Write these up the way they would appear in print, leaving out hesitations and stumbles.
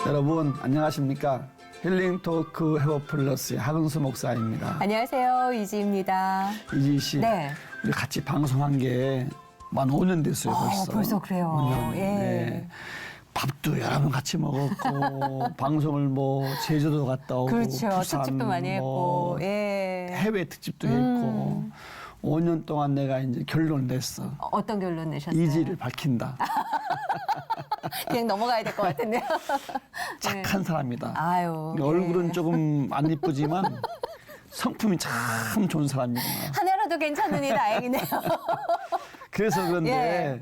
여러분 안녕하십니까? 힐링 토크 해버 플러스의 하근수 목사입니다. 안녕하세요, 이지입니다. 이지 씨, 네. 우리 같이 방송한 게 만 5년 됐어요 벌써. 벌써 그래요. 5년. 예. 네. 밥도 여러 번 같이 먹었고 방송을 뭐 제주도 갔다 오고 그렇죠. 부산 특집도 많이 했고, 예. 해외 특집도 했고 5년 동안 내가 이제 결론을 냈어. 어떤 결론 내셨어요? 이지를 밝힌다. 그냥 넘어가야 될 것 같은데요. 착한 사람이다. 아유. 얼굴은 예. 조금 안 이쁘지만 성품이 참 좋은 사람이구나. 하나라도 괜찮으니 다행이네요. 그래서 그런데 예.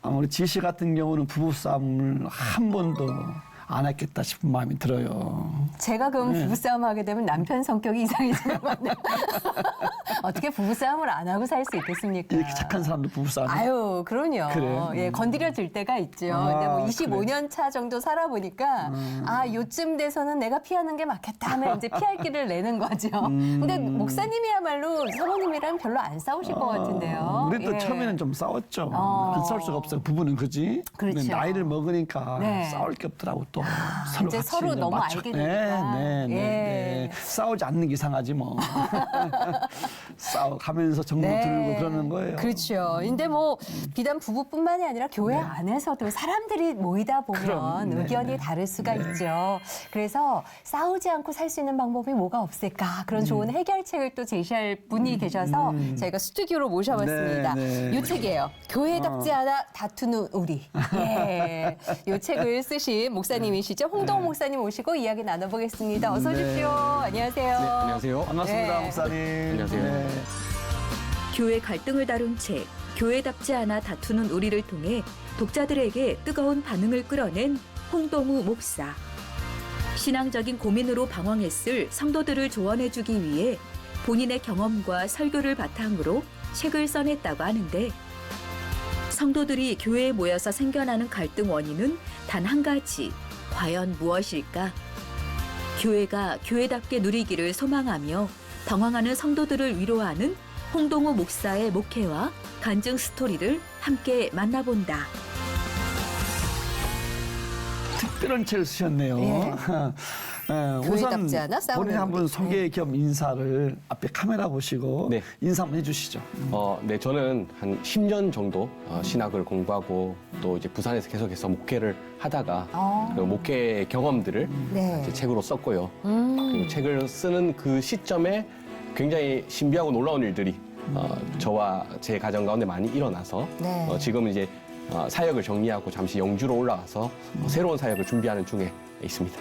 우리 지씨 같은 경우는 부부싸움을 한 번도 안 했겠다 싶은 마음이 들어요. 제가 그럼 부부싸움 하게 되면 남편 성격이 이상해지는 건데. 어떻게 부부싸움을 안 하고 살 수 있겠습니까? 이렇게 착한 사람도 부부싸움. 아유, 그럼요. 그래. 예, 건드려질 때가 있죠. 아, 근데 뭐 25년 차 정도 살아보니까 요쯤 돼서는 내가 피하는 게 맞겠다 하면 이제 피할 길을 내는 거죠. 근데 목사님이야말로 사모님이랑 별로 안 싸우실 것 같은데요. 우리 또 예. 처음에는 좀 싸웠죠. 안 싸울 수가 없어요. 부부는 그지? 그렇죠. 근데 나이를 먹으니까 네. 싸울 게 없더라고 또. 서로 이제 같이 서로 이제 너무 맞춰. 알게 되니까. 네. 예. 싸우지 않는 게 이상하지 뭐. 싸워가면서 정보 들고 그러는 거예요. 그렇죠. 근데 뭐 비단 부부뿐만이 아니라 교회 안에서도 사람들이 모이다 보면 그럼, 네, 의견이 네. 다를 수가 있죠. 그래서 싸우지 않고 살 수 있는 방법이 뭐가 없을까? 그런 좋은 해결책을 또 제시할 분이 계셔서 저희가 스튜디오로 모셔봤습니다. 네, 네. 이 책이에요. 교회답지 않아 다투는 우리. 예. 이 책을 쓰신 목사님이시죠. 홍동호 목사님 오시고 이야기 나눠보겠습니다. 어서 네. 오십시오. 안녕하세요. 안녕하세요. 반갑습니다, 네. 목사님. 안녕하세요. 교회 갈등을 다룬 책 교회답지 않아 다투는 우리를 통해 독자들에게 뜨거운 반응을 끌어낸 홍동우 목사. 신앙적인 고민으로 방황했을 성도들을 조언해주기 위해 본인의 경험과 설교를 바탕으로 책을 써냈다고 하는데 성도들이 교회에 모여서 생겨나는 갈등 원인은 단 한 가지, 과연 무엇일까? 교회가 교회답게 누리기를 소망하며 방황하는 성도들을 위로하는 홍동우 목사의 목회와 간증 스토리를 함께 만나본다. 특별한 책을 쓰셨네요. 예. 교회답지 않아? 싸우는 본인 한번 우리. 소개 겸 인사를 앞에 카메라 보시고 네. 인사 한번 해주시죠. 네, 저는 한 10년 정도 신학을 공부하고 또 이제 부산에서 계속해서 목회를 하다가 그 목회 경험들을 네. 이제 책으로 썼고요. 그리고 책을 쓰는 그 시점에 굉장히 신비하고 놀라운 일들이 저와 제 가정 가운데 많이 일어나서 네. 지금은 이제 사역을 정리하고 잠시 영주로 올라와서 새로운 사역을 준비하는 중에 있습니다.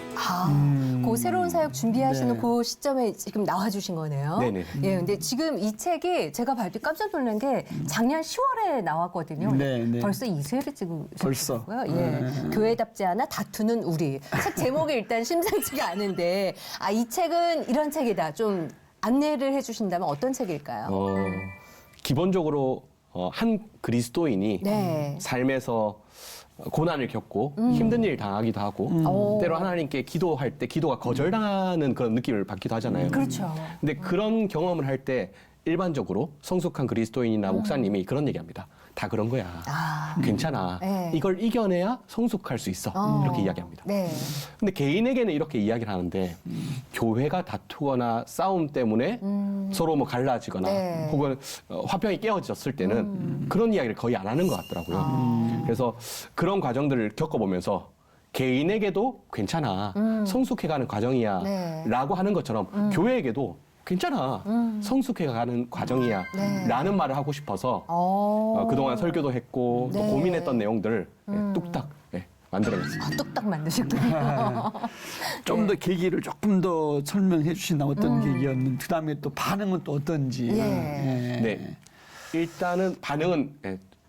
그 새로운 사역 준비하시는 네. 그 시점에 지금 나와주신 거네요. 네네. 예, 근데 지금 이 책이 제가 발 때 깜짝 놀란 게 작년 10월에 나왔거든요. 근데 네, 네. 벌써 2세를 벌써. 찍으셨고요. 예, 교회답지 않아 다투는 우리. 책 제목이 일단 심상치가 않은데 이 책은 이런 책이다. 좀 안내를 해주신다면 어떤 책일까요? 기본적으로 한 그리스도인이 네. 삶에서 고난을 겪고 힘든 일 당하기도 하고 때로 하나님께 기도할 때 기도가 거절당하는 그런 느낌을 받기도 하잖아요. 그렇죠. 근데 그런 경험을 할 때 일반적으로 성숙한 그리스도인이나 목사님이 그런 얘기합니다. 다 그런 거야. 괜찮아. 네. 이걸 이겨내야 성숙할 수 있어. 이렇게 이야기합니다. 네. 근데 개인에게는 이렇게 이야기를 하는데 교회가 다투거나 싸움 때문에 서로 뭐 갈라지거나 네. 혹은 화평이 깨어졌을 때는 그런 이야기를 거의 안 하는 것 같더라고요. 그래서 그런 과정들을 겪어보면서 개인에게도 괜찮아. 성숙해가는 과정이야. 네. 라고 하는 것처럼 교회에게도 괜찮아. 성숙해가는 과정이야. 네. 라는 말을 하고 싶어서 그동안 설교도 했고 또 네. 고민했던 내용들을 뚝딱 만들어냈습니다. 뚝딱 만드셨군요. 좀 더 계기를 조금 더 설명해 주신다면 어떤 계기였는지, 그 다음에 또 반응은 또 어떤지. 예. 네. 일단은 반응은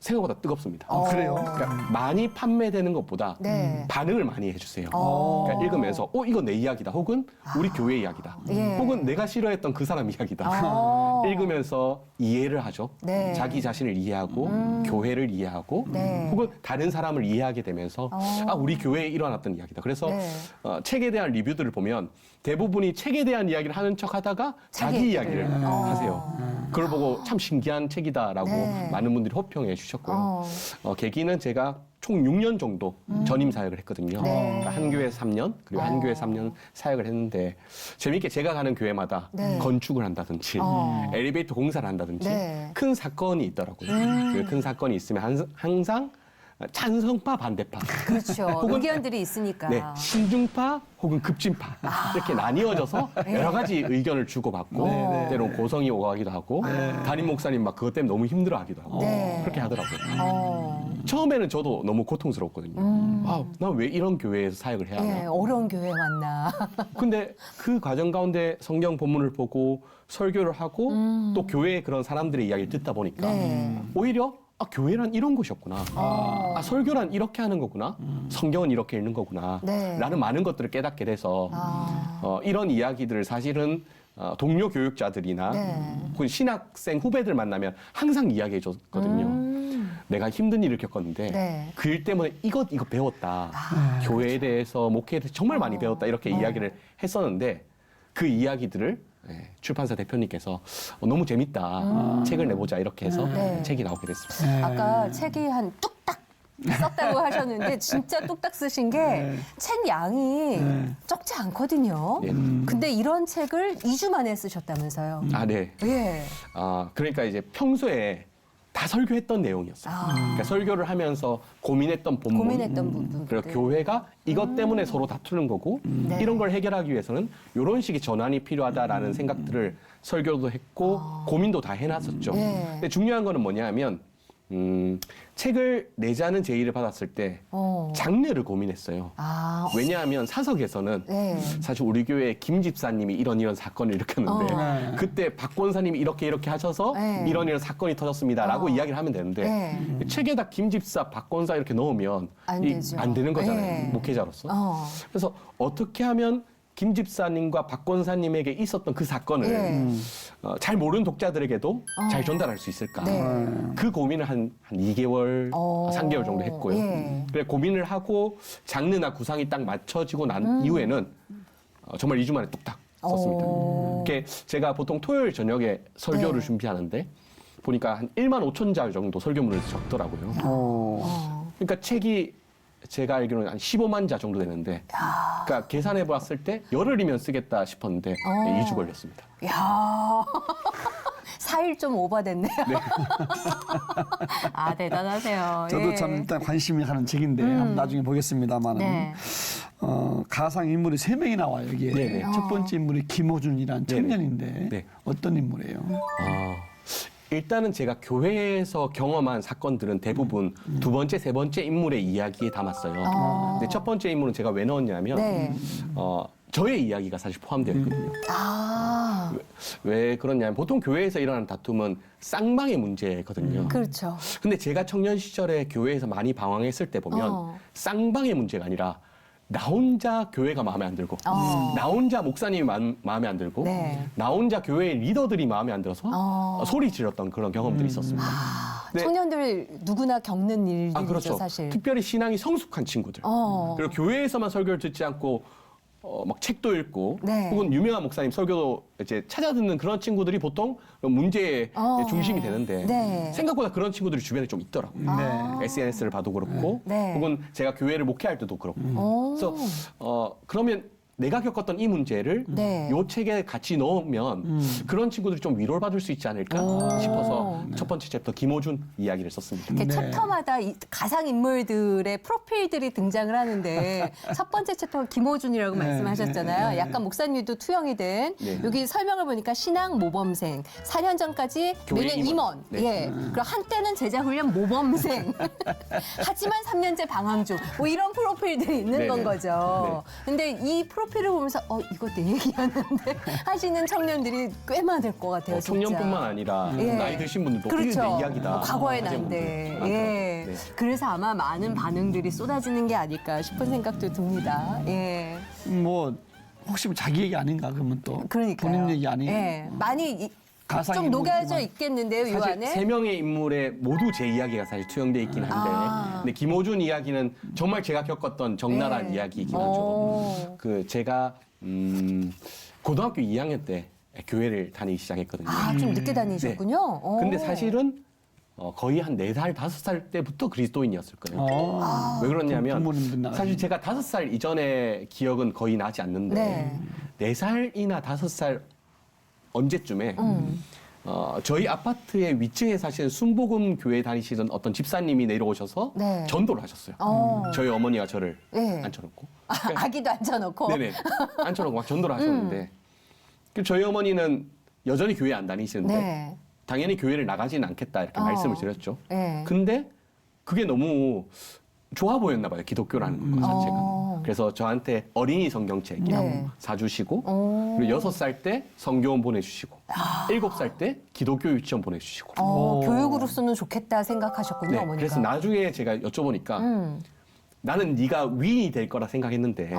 생각보다 뜨겁습니다. 그래요? 그러니까 많이 판매되는 것보다 네. 반응을 많이 해주세요. 그러니까 읽으면서 이거 내 이야기다. 혹은 우리 교회 이야기다. 예. 혹은 내가 싫어했던 그 사람 이야기다. 읽으면서 이해를 하죠. 네. 자기 자신을 이해하고 교회를 이해하고 네. 혹은 다른 사람을 이해하게 되면서 우리 교회에 일어났던 이야기다. 그래서 네. 책에 대한 리뷰들을 보면 대부분이 책에 대한 이야기를 하는 척하다가 자기 자기 얘기를. 이야기를 하세요. 그걸 보고 참 신기한 책이다라고 네. 많은 분들이 호평해 주시죠. 주셨고요. 계기는 제가 총 6년 정도 전임 사역을 했거든요. 네. 그러니까 한 교회 3년, 그리고 한 교회 3년 사역을 했는데 재미있게 제가 가는 교회마다 네. 건축을 한다든지 엘리베이터 공사를 한다든지 네. 큰 사건이 있더라고요. 그 큰 사건이 있으면 항상 찬성파, 반대파. 그렇죠. 의견들이 있으니까. 네, 신중파 혹은 급진파 이렇게 나뉘어져서 여러 가지 의견을 주고받고 때로는 고성이 오가기도 하고 담임 목사님 막 그것 때문에 너무 힘들어하기도 하고 네. 그렇게 하더라고요. 어. 처음에는 저도 너무 고통스럽거든요. 아, 나 왜 이런 교회에서 사역을 해야 예, 하나? 어려운 교회 왔나. 근데 그 과정 가운데 성경 본문을 보고 설교를 하고 또 교회의 그런 사람들의 이야기를 듣다 보니까 네. 오히려 아, 교회란 이런 곳이었구나. 아, 설교란 이렇게 하는 거구나. 성경은 이렇게 읽는 거구나. 네. 라는 많은 것들을 깨닫게 돼서 이런 이야기들을 사실은 동료 교육자들이나 네. 혹은 신학생 후배들 만나면 항상 이야기해 줬거든요. 내가 힘든 일을 겪었는데 네. 그 일 때문에 이거 배웠다. 교회에 대해서 목회에 대해서 정말 많이 배웠다. 이렇게 이야기를 했었는데 그 이야기들을 출판사 대표님께서 너무 재밌다. 책을 내보자 이렇게 해서 네. 책이 나오게 됐습니다. 아까 책이 한 뚝딱 썼다고 하셨는데 진짜 뚝딱 쓰신 게 책 양이 적지 않거든요. 네. 근데 이런 책을 2주 만에 쓰셨다면서요. 아, 네. 예. 그러니까 이제 평소에 다 설교했던 내용이었어요. 그러니까 설교를 하면서 고민했던 본문. 고민했던 부분. 그리고 교회가 이것 때문에 서로 다투는 거고 네. 이런 걸 해결하기 위해서는 이런 식의 전환이 필요하다라는 생각들을 설교도 했고 고민도 다 해놨었죠. 네. 근데 중요한 거는 뭐냐면 책을 내자는 제의를 받았을 때 장르를 고민했어요. 아, 왜냐하면 사석에서는 네. 사실 우리 교회 김 집사님이 이런 사건을 일으켰는데 네. 그때 박 권사님이 이렇게 하셔서 네. 이런 사건이 터졌습니다라고 이야기를 하면 되는데 네. 책에다 김 집사, 박 권사 이렇게 넣으면 안 되죠. 안 되는 거잖아요. 네. 목회자로서. 어. 그래서 어떻게 하면 김 집사님과 박 권사님에게 있었던 그 사건을 예. 잘 모르는 독자들에게도 잘 전달할 수 있을까. 네. 그 고민을 한 2개월, 3개월 정도 했고요. 예. 그래 고민을 하고 장르나 구상이 딱 맞춰지고 난 이후에는 정말 2주 만에 뚝딱 썼습니다. 이게 제가 보통 토요일 저녁에 설교를 네. 준비하는데 보니까 한 1만 5천 자 정도 설교문을 적더라고요. 그러니까 책이 제가 알기로는 한 15만 자 정도 되는데, 그러니까 계산해 봤을 때 열흘이면 쓰겠다 싶었는데 2주 걸렸습니다. 야 4일 좀 오버됐네요. 아, 대단하세요. 저도 예. 참 일단 관심이 가는 책인데 한번 나중에 보겠습니다만은 네. 가상 인물이 3명이 나와요 여기에. 네네. 첫 번째 인물이 김호준이라는 네네. 청년인데 네. 어떤 인물이에요? 일단은 제가 교회에서 경험한 사건들은 대부분 두 번째, 세 번째 인물의 이야기에 담았어요. 근데 첫 번째 인물은 제가 왜 넣었냐면 네. 저의 이야기가 사실 포함되어 있거든요. 아, 왜 그러냐면 보통 교회에서 일어나는 다툼은 쌍방의 문제거든요. 그렇죠. 근데 제가 청년 시절에 교회에서 많이 방황했을 때 보면 쌍방의 문제가 아니라 나 혼자 교회가 마음에 안 들고 나 혼자 목사님이 마음에 안 들고 네. 나 혼자 교회의 리더들이 마음에 안 들어서 소리 질렀던 그런 경험들이 있었습니다. 네. 청년들 누구나 겪는 일들이죠, 그렇죠. 사실. 특별히 신앙이 성숙한 친구들. 그리고 교회에서만 설교를 듣지 않고 막 책도 읽고 네. 혹은 유명한 목사님 설교도 이제 찾아 듣는 그런 친구들이 보통 문제의 중심이 되는데 네. 생각보다 그런 친구들이 주변에 좀 있더라고요. 네. SNS를 봐도 그렇고 네. 혹은 제가 교회를 목회할 때도 그렇고. 오. 그래서 그러면 내가 겪었던 이 문제를 네. 요 책에 같이 넣으면 그런 친구들이 좀 위로를 받을 수 있지 않을까 싶어서 첫 번째 챕터 김호준 이야기를 썼습니다. 이렇게 네. 챕터마다 가상 인물들의 프로필들이 등장을 하는데 첫 번째 챕터가 김호준이라고 말씀하셨잖아요. 약간 목사님도 투영이 된 네. 여기 설명을 보니까 신앙 모범생 4년 전까지 교회 매년 임원. 임원, 네. 예. 그리고 한때는 제자훈련 모범생 하지만 3년째 방황 중 뭐 이런 프로필들이 있는 네네. 건 거죠. 근데 이 프로필을 보면서 이거 내 얘기였는데 하시는 청년들이 꽤 많을 것 같아요. 진짜. 청년뿐만 아니라 예. 나이 드신 분들도 그렇죠. 이게 내 이야기다. 과거의 하시는 난데. 분들 많더라고요. 예. 네. 그래서 아마 많은 반응들이 쏟아지는 게 아닐까 싶은 생각도 듭니다. 예. 뭐 혹시 자기 얘기 아닌가 그러면 또 그러니까요. 본인 얘기 아니에요? 예. 많이 가상 좀 인물 녹여져 그만. 있겠는데요, 이 사실 안에. 세 명의 인물에 모두 제 이야기가 사실 투영돼 있긴 한데, 근데 김호준 이야기는 정말 제가 겪었던 적나라한 네. 이야기이긴 하죠. 오. 그 제가 고등학교 2학년 때 교회를 다니기 시작했거든요. 좀 늦게 다니셨군요. 오. 근데 사실은 거의 한 4살, 5살 때부터 그리스도인이었을 거예요. 왜 그 그러냐면 부모님들 나가시면. 사실 제가 5살 이전의 기억은 거의 나지 않는데 네. 4살이나 5살 언제쯤에 저희 아파트의 위층에 사시는 순복음 교회 다니시던 어떤 집사님이 내려오셔서 네. 전도를 하셨어요. 저희 어머니가 저를 네. 앉혀놓고. 아기도 앉혀놓고. 네네. 앉혀놓고 막 전도를 하셨는데 그 저희 어머니는 여전히 교회 안 다니시는데 네. 당연히 교회를 나가지는 않겠다 이렇게 말씀을 드렸죠. 네. 근데 그게 너무 좋아 보였나 봐요. 기독교라는 것 자체가. 그래서 저한테 어린이 성경책 네. 한번 사주시고 그리고 6살 때 성교원 보내주시고 7살 때 기독교 유치원 보내주시고 교육으로서는 좋겠다 생각하셨군요, 네, 어머니가. 그래서 나중에 제가 여쭤보니까 나는 네가 위인이 될 거라 생각했는데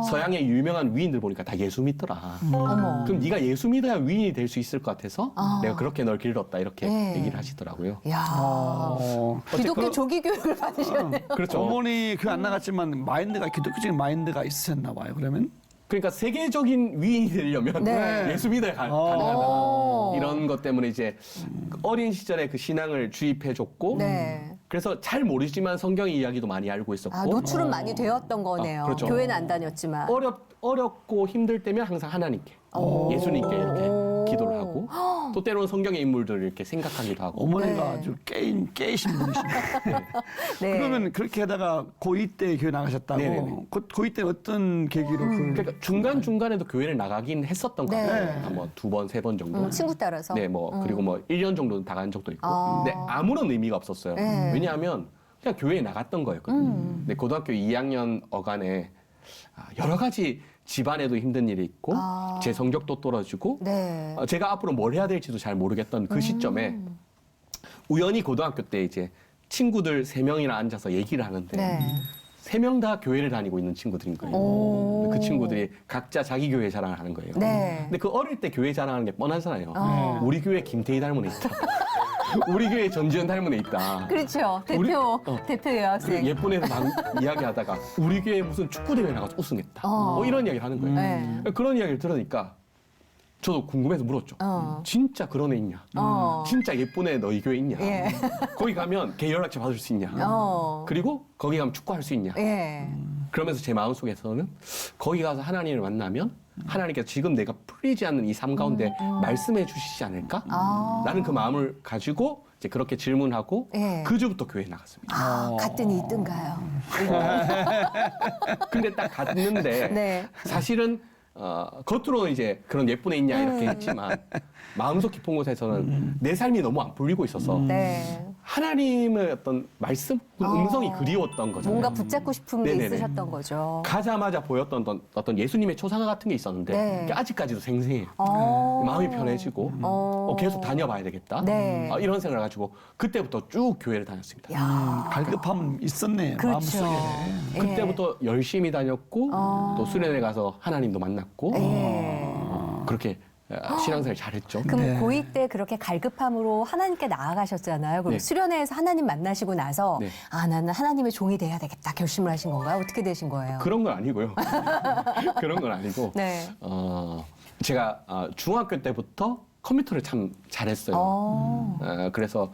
서양의 유명한 위인들 보니까 다 예수 믿더라. 어머. 그럼 네가 예수 믿어야 위인이 될 수 있을 것 같아서 내가 그렇게 널 길렀다 이렇게 네. 얘기를 하시더라고요. 야. 어. 기독교 조기 교육을 받으셨네요. 그렇죠. 어머니 그 안 나갔지만 마인드가 기독교적인 마인드가 있으셨나 봐요. 그러면 그러니까 세계적인 위인이 되려면 네. 예수 믿어야 가능하다. 이런 것 때문에 이제 어린 시절에 그 신앙을 주입해줬고 네. 그래서 잘 모르지만 성경의 이야기도 많이 알고 있었고 노출은 많이 되었던 거네요. 그렇죠. 교회는 안 다녔지만. 어렵고 힘들 때면 항상 하나님께 예수님께 이렇게 기도를 하고 또 때로는 성경의 인물들을 이렇게 생각하기도 하고 어머니가 네. 아주 깨이신 분이십니다. 네. 그러면 그렇게 하다가 고2 때 교회 나가셨다고. 네네네. 고2 때 어떤 계기로 그러니까 중간중간에도 교회를 나가긴 했었던 것 네. 같아요. 뭐 2번, 3번 정도. 친구 따라서. 네, 뭐 그리고 뭐 1년 정도는 나간 적도 있고. 근데 아무런 의미가 없었어요. 네. 왜냐하면 그냥 교회에 나갔던 거였거든요. 근데 고등학교 2학년 어간에 여러 가지 집안에도 힘든 일이 있고 제 성적도 떨어지고 네. 제가 앞으로 뭘 해야 될지도 잘 모르겠던 그 시점에 우연히 고등학교 때 이제 친구들 3명이나 앉아서 얘기를 하는데 네. 3명 다 교회를 다니고 있는 친구들인 거예요. 오. 그 친구들이 각자 자기 교회 자랑을 하는 거예요. 네. 근데 그 어릴 때 교회 자랑하는 게 뻔하잖아요. 우리 교회 김태희 닮은 애 있다. 우리 교회 전지현 닮은 애 있다. 그렇죠. 우리- 대표 여학생. 예쁜 애들 막 이야기하다가 우리 교회 무슨 축구 대회 나가서 우승했다. 뭐 이런 이야기를 하는 거예요. 네. 그런 이야기를 들으니까 저도 궁금해서 물었죠. 진짜 그런 애 있냐? 진짜 예쁜 애 너희 교회 있냐? 예. 거기 가면 걔 연락처 받을 수 있냐? 그리고 거기 가면 축구할 수 있냐? 예. 그러면서 제 마음속에서는 거기 가서 하나님을 만나면 하나님께서 지금 내가 풀리지 않는 이 삶 가운데 말씀해 주시지 않을까? 나는 그 마음을 가지고 이제 그렇게 질문하고 예. 그 주부터 교회에 나갔습니다. 갔더니 있던가요? 근데 딱 갔는데 네. 사실은 겉으로는 이제 그런 예쁜 애 있냐 이렇게 했지만 마음속 깊은 곳에서는 내 삶이 너무 안 풀리고 있어서 네. 하나님의 어떤 말씀, 그 음성이 그리웠던 거잖아요. 뭔가 붙잡고 싶은 게 네네네. 있으셨던 거죠. 가자마자 보였던 어떤 예수님의 초상화 같은 게 있었는데 네. 그게 아직까지도 생생해요. 마음이 편해지고 계속 다녀봐야 되겠다. 네. 이런 생각을 가지고 그때부터 쭉 교회를 다녔습니다. 야. 갈급함 있었네. 그렇죠. 마음속에. 예. 그때부터 열심히 다녔고 또 수련회 가서 하나님도 만났고 예. 그렇게 신앙생활 잘했죠. 그럼 네. 고2 때 그렇게 갈급함으로 하나님께 나아가셨잖아요. 그럼 네. 수련회에서 하나님 만나시고 나서 네. 나는 하나님의 종이 돼야 되겠다 결심을 하신 건가요? 어떻게 되신 거예요? 그런 건 아니고요. 그런 건 아니고 네. 제가 중학교 때부터 컴퓨터를 참 잘했어요. 그래서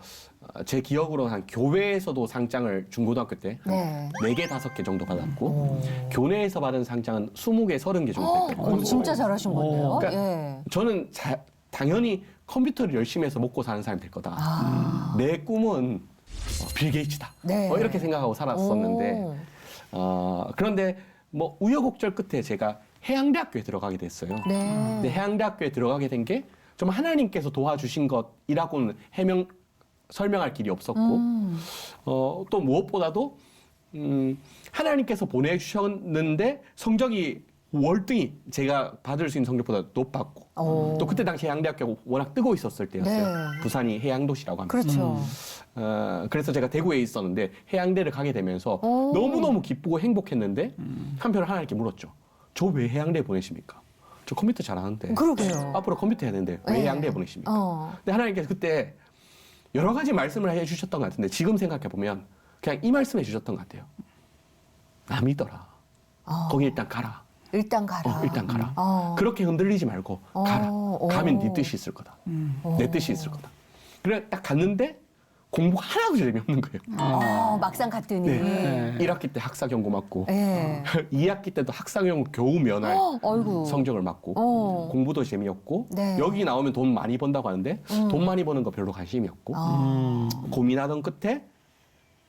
제 기억으로는 한 교회에서도 상장을 중고등학교 때 네. 4개, 5개 정도 받았고 교내에서 받은 상장은 20개, 30개 정도 됐거든요. 진짜 잘하신 건데요. 그러니까 예. 저는 당연히 컴퓨터를 열심히 해서 먹고 사는 사람이 될 거다. 내 꿈은 빌 게이츠다. 네. 이렇게 생각하고 살았었는데 그런데 뭐 우여곡절 끝에 제가 해양대학교에 들어가게 됐어요. 네. 근데 해양대학교에 들어가게 된 게 좀 하나님께서 도와주신 것이라고는 설명할 길이 없었고 또 무엇보다도 하나님께서 보내주셨는데 성적이 월등히 제가 받을 수 있는 성적보다 높았고 또 그때 당시 해양대학교가 워낙 뜨고 있었을 때였어요. 네. 부산이 해양도시라고 합니다. 그렇죠. 그래서 제가 대구에 있었는데 해양대를 가게 되면서 너무너무 기쁘고 행복했는데 한편으로 하나님께 물었죠. 저 왜 해양대 보내십니까? 저 컴퓨터 잘하는데 그러게요. 앞으로 컴퓨터 해야 되는데 왜 네. 해양대 보내십니까? 근데 하나님께서 그때 여러 가지 말씀을 해주셨던 것 같은데 지금 생각해 보면 그냥 이 말씀해 주셨던 것 같아요. 나 믿어라. 거기 일단 가라. 일단 가라. 일단 가라. 그렇게 흔들리지 말고 가라. 가면 네 뜻이 있을 거다. 내 뜻이 있을 거다. 그래 딱 갔는데 공부 하나도 재미없는 거예요. 막상 갔더니. 네. 1학기 때 학사 경고 맞고 예. 2학기 때도 학사 경고 겨우 면할 어이구. 성적을 맞고 공부도 재미없고 네. 여기 나오면 돈 많이 번다고 하는데 돈 많이 버는 거 별로 관심이 없고 고민하던 끝에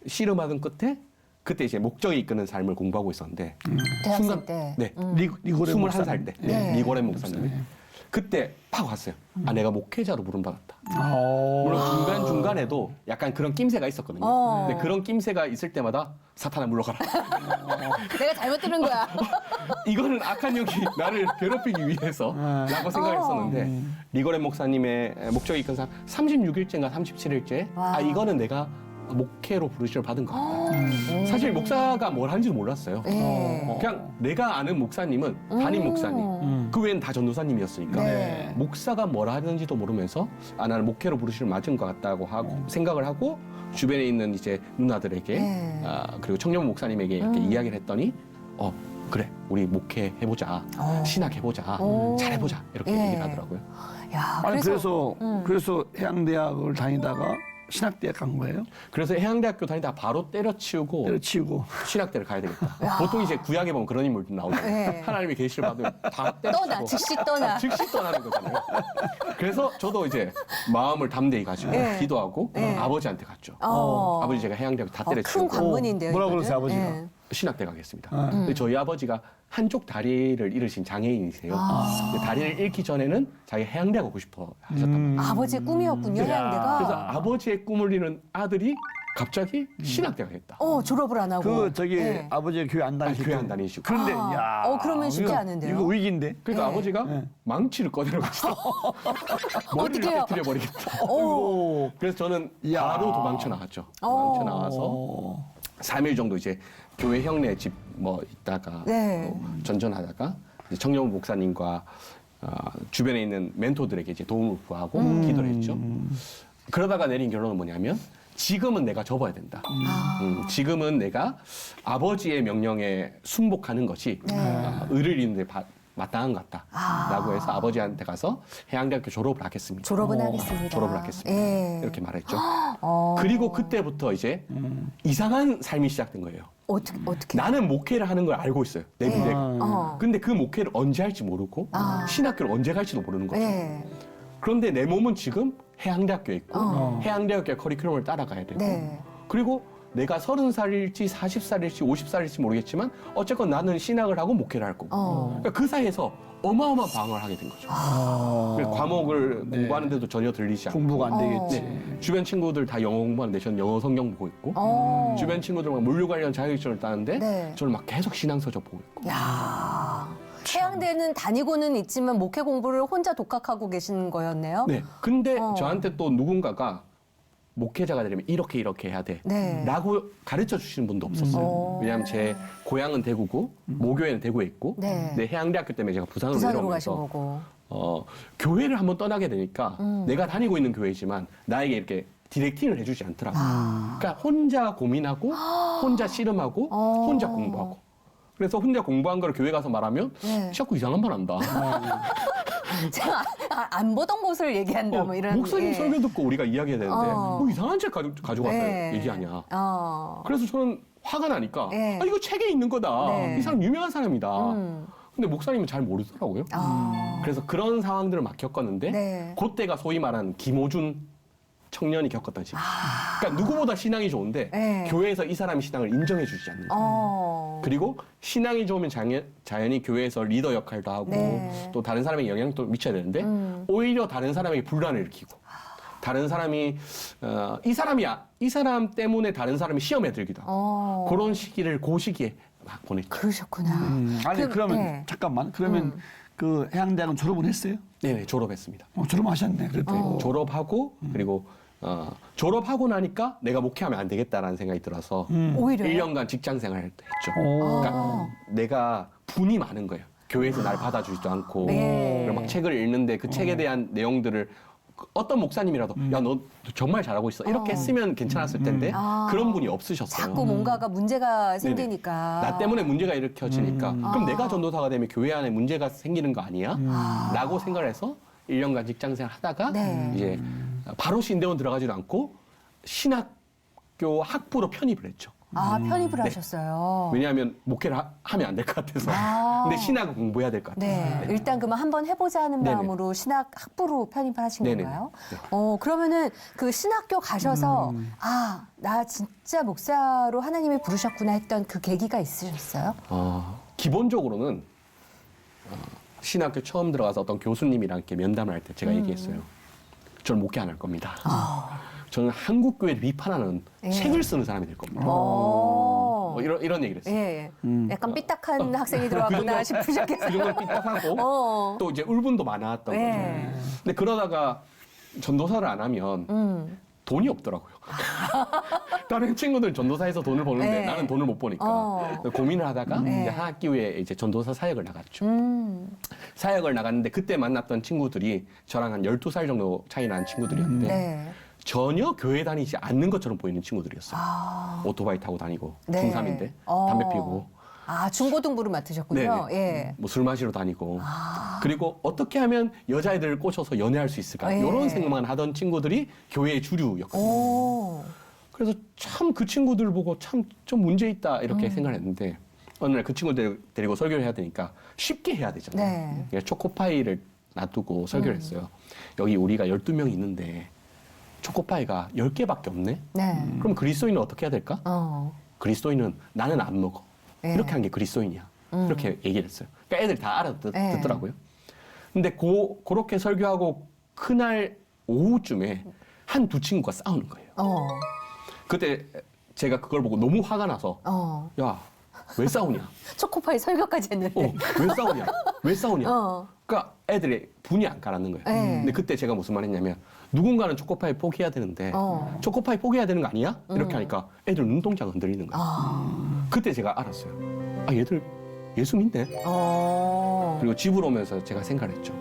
씨름하던 끝에 그때 이제 목적이 이끄는 삶을 공부하고 있었는데 대학생 때. 네. 리고레 21살 때 네. 니고레 목사님이 그때 팍 왔어요. 아 내가 목회자로 부름받았다. 어. 물론 중간중간에도 약간 그런 낌새가 있었거든요. 근데 그런 낌새가 있을 때마다 사탄아 물러가라. 내가 잘못 들은 거야. 이거는 악한 영이 나를 괴롭히기 위해서 라고 생각했었는데 리거렌 목사님의 목적이 이끈 삶 36일째인가 37일째 와. 아 이거는 내가 목회로 부르심을 받은 것 같다. 사실 목사가 뭘 하는지도 몰랐어요. 예. 그냥 내가 아는 목사님은 담임 목사님 그 외엔 다 전도사님이었으니까 네. 목사가 뭘 하는지도 모르면서 아 나는 목회로 부르심을 맞은 것 같다고 하고 생각을 하고 주변에 있는 이제 누나들에게 네. 그리고 청년 목사님에게 이렇게 이야기를 했더니 그래 우리 목회 해보자 신학 해보자 잘해보자 이렇게 예. 얘기를 하더라고요. 야, 아니 그래서 해양대학을 다니다가 신학대학 간 거예요? 그래서 해양대학교 다니다가 바로 때려치우고 때려치우고. 신학대를 가야 되겠다. 보통 이제 구약에 보면 그런 인물들 나오죠. 네. 하나님의 계시를 받으면 다 때려치우고 떠나, 즉시 떠나. 즉시 떠나는 거잖아요. 그래서 저도 이제 마음을 담대히 가지고 네. 기도하고 네. 아버지한테 갔죠. 어. 아버지 제가 해양대학 다 큰 때려치우고 관문인데요. 뭐라 이거는? 그러세요, 아버지가? 예. 신학대 가겠습니다. 근데 저희 아버지가 한쪽 다리를 잃으신 장애인이세요. 근데 다리를 잃기 전에는 자기 해양대 가고 싶어 하셨단 말이에요. 아버지의 꿈이었군요, 그래서 해양대가. 아버지의 꿈을 이룬 아들이 갑자기 신학대 가겠다. 졸업을 안 하고. 그 저기 예. 아버지가 교회 안 다니시고. 교회 안 다니시고. 그런데 야. 그러면 쉽지 이거- 않은데요? 이거 위기인데. 그러니까 네. 아버지가 망치를 꺼내려고 했어. 머리를 어떡해요? 깨뜨려버리겠다. 오. 그래서 저는 이야. 바로 도망쳐 나갔죠. 도망쳐 나와서 3일 정도 이제 교회 형네 집 뭐 있다가 네. 전전하다가 이제 청년 목사님과 주변에 있는 멘토들에게 이제 도움을 구하고 기도를 했죠. 그러다가 내린 결론은 뭐냐면 지금은 내가 접어야 된다. 지금은 내가 아버지의 명령에 순복하는 것이 의를 이루는 데 마땅한 것 같다라고 해서 아버지한테 가서 해양대학교 졸업을 하겠습니다. 졸업은 하겠습니다. 졸업을 하겠습니다. 예. 이렇게 말했죠. 어. 그리고 그때부터 이제 이상한 삶이 시작된 거예요. 어떻게? 나는 목회를 하는 걸 알고 있어요. 내 미래가. 어. 근데 그 목회를 언제 할지 모르고 신학교를 언제 갈지도 모르는 거죠. 예. 그런데 내 몸은 지금 해양대학교에 있고 해양대학교의 커리큘럼을 따라가야 되고 네. 그리고 내가 30살일지 40살일지 50살일지 모르겠지만 어쨌건 나는 신학을 하고 목회를 할 거고 그러니까 그 사이에서 어마어마한 방황을 하게 된 거죠. 그래서 과목을 공부하는데도 전혀 들리지 않고 공부가 안 되겠지. 네. 주변 친구들 다 영어 공부하는데 저는 영어 성경 보고 있고 주변 친구들만 물류 관련 자격증을 따는데 네. 저는 막 계속 신앙서적 보고 있고 야. 해양대는 다니고는 있지만 목회 공부를 혼자 독학하고 계신 거였네요. 네. 근데 저한테 또 누군가가 목회자가 되려면 이렇게 해야 돼. 네. 라고 가르쳐 주시는 분도 없었어요. 왜냐하면 제 고향은 대구고 모교회는 대구에 있고 네. 근데 해양대학교 때문에 제가 부산으로 부산으로 가신 내려오면서 거고. 교회를 한번 떠나게 되니까 내가 다니고 있는 교회지만 나에게 이렇게 디렉팅을 해주지 않더라고요. 그러니까 혼자 고민하고 혼자 씨름하고 혼자 공부하고 그래서 혼자 공부한 걸 교회 가서 말하면 네. 자꾸 이상한 말 한다. 제가 안 보던 곳을 얘기한다 뭐 이런. 목사님 예. 설교 듣고 우리가 이야기해야 되는데 뭐 이상한 책 가져가서 네. 얘기하냐. 어. 그래서 저는 화가 나니까 네. 이거 책에 있는 거다. 네. 이 사람 유명한 사람이다. 근데 목사님은 잘 모르더라고요. 그래서 그런 상황들을 막 겪었는데 네. 그때가 소위 말하는 김호준 청년이 겪었던 시기. 그러니까 누구보다 신앙이 좋은데 네. 교회에서 이 사람의 신앙을 인정해 주지 않는 거예요. 그리고 신앙이 좋으면 자연히 교회에서 리더 역할도 하고 네. 또 다른 사람에게 영향도 미쳐야 되는데 오히려 다른 사람에게 분란을 일으키고 다른 사람이 이 사람 때문에 다른 사람이 시험에 들기도 하고 그런 시기를 그 시기에 막 보냈죠. 그러셨구나. 아니 그러면 네. 잠깐만. 그러면 그 해양대학은 졸업은 했어요? 네네 졸업했습니다. 졸업하셨네. 그래도. 졸업하고 그리고 졸업하고 나니까 내가 목회하면 안 되겠다라는 생각이 들어서 오히려 1년간 직장 생활을 했죠. 오. 그러니까 내가 분이 많은 거예요. 교회에서 날 받아주지도 않고 네. 그리고 막 책을 읽는데 그 책에 대한 내용들을 어떤 목사님이라도 야 너 정말 잘하고 있어 이렇게 했으면 괜찮았을 텐데 그런 분이 없으셨어요. 자꾸 뭔가가 문제가 생기니까. 나 때문에 문제가 일으켜지니까 그럼 내가 전도사가 되면 교회 안에 문제가 생기는 거 아니야? 라고 생각을 해서 1년간 직장생활 하다가 네. 이제 바로 신대원 들어가지도 않고 신학교 학부로 편입을 했죠. 아, 편입을 네. 하셨어요. 왜냐하면 목회를 하면 안 될 것 같아서. 아. 근데 신학을 공부해야 될 것 같아서. 네, 일단 그러면 한번 해보자 하는 네네. 마음으로 신학 학부로 편입을 하신 네네네. 건가요? 네. 그러면은 그 신학교 가셔서 아, 나 진짜 목사로 하나님이 부르셨구나 했던 그 계기가 있으셨어요? 기본적으로는 신학교 처음 들어가서 어떤 교수님이랑 이렇게 면담을 할 때 제가 얘기했어요. 저는 목회 안 할 겁니다. 저는 한국 교회를 비판하는 예. 책을 쓰는 사람이 될 겁니다. 이런 얘기를 했어요. 예, 약간 삐딱한 학생이 들어왔구나 싶으셨겠어요. 그 정도 삐딱하고 또 이제 울분도 많았던 예. 거죠. 근데 그러다가 전도사를 안 하면 돈이 없더라고요. 다른 친구들 전도사에서 돈을 버는데 네. 나는 돈을 못 버니까 고민을 하다가 네. 이제 한 학기후에 이제 전도사 사역을 나갔죠. 음. 사역을 나갔는데 그때 만났던 친구들이 저랑 한 12살 정도 차이 나는 친구들이었는데 네. 전혀 교회 다니지 않는 것처럼 보이는 친구들이었어요. 아. 오토바이 타고 다니고 네. 중3인데 담배 피우고 아, 중고등부를 맡으셨군요. 예. 뭐 술 마시러 다니고 그리고 어떻게 하면 여자애들을 꽂혀서 연애할 수 있을까 예. 이런 생각만 하던 친구들이 교회의 주류였거든요. 오. 그래서 참 그 친구들 보고 참 좀 문제 있다 이렇게 생각했는데 어느 날 그 친구들 데리고 설교를 해야 되니까 쉽게 해야 되잖아요. 네. 그래서 초코파이를 놔두고 설교를 했어요. 여기 우리가 12명 있는데 초코파이가 10개밖에 없네? 네. 그럼 그리스도인은 어떻게 해야 될까? 그리스도인은 나는 안 먹어. 예. 이렇게 한 게 그리스도인이야. 이렇게 얘기를 했어요. 그러니까 애들이 다 예. 알아듣더라고요. 근데 그렇게 설교하고 그날 오후쯤에 한 두 친구가 싸우는 거예요. 그때 제가 그걸 보고 너무 화가 나서 야, 왜 싸우냐? 초코파이 설교까지 했는데. 왜 싸우냐? 왜 싸우냐? 어. 그러니까 애들이 분이 안 가라는 거예요. 네. 근데 그때 제가 무슨 말 했냐면 누군가는 초코파이 포기해야 되는데 초코파이 포기해야 되는 거 아니야? 이렇게 하니까 애들 눈동자가 흔들리는 거예요. 그때 제가 알았어요. 아, 얘들 예수 믿네. 그리고 집으로 오면서 제가 생각을 했죠.